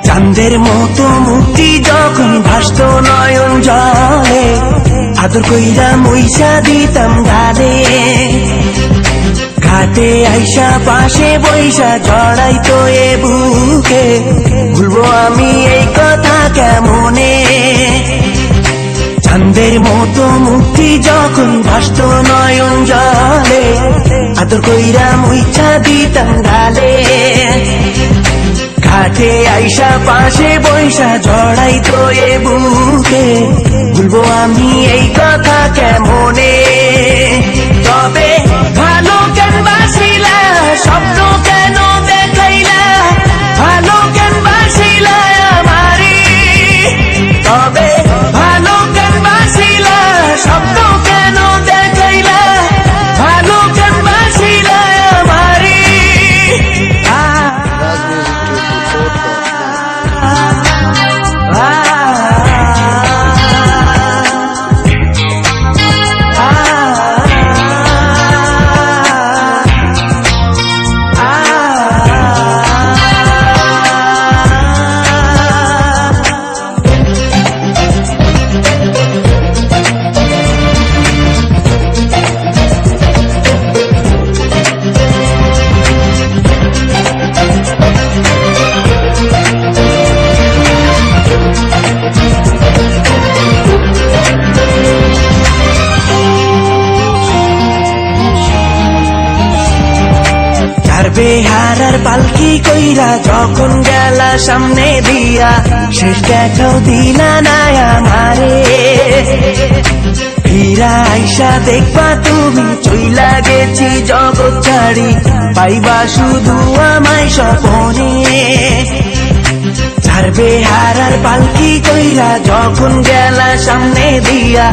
চাঁদের মতো মুক্তি যখন ভাসত নয়ন জলে, আদর কইরা মইসা দিতাম গালে। ঘাটে আইসা পাশে বইসা জড়াইতো এ বুকে, ভুলবো আমি এই কথা কেমনে। চাঁদের মতো মুক্তি যখন ভাসত নয়ন জলে, আদর কইরা মইসা দিতাম গালে। ঘাটে আইসা পাশে বইসা জড়াইতো এ বুকে, ভুলবো আমি এই কথা কেমনে। তবে ভালো কেন বাসিলা, স্বপ্ন কেন দেখাইলা, ভালো কেন বাসিলা আমারি। তবে ভালো কেন বাসিলা, স্বপ্ন কেন দেখাইলা, ভালো কেন বাসিলা আমারি। বেহারার পালকি কইরা যখন গেলা সামনে দিয়া, শেষ দেখাও দিলা না আমারে। ফিরা আইসা দেখবা তুমি চইলা গেছি জগৎ ছাড়ি, পাইবা শুধু আমায় স্বপনে। ছাড়বে হারার পালকি কইরা যখন গেলা সামনে দিয়া।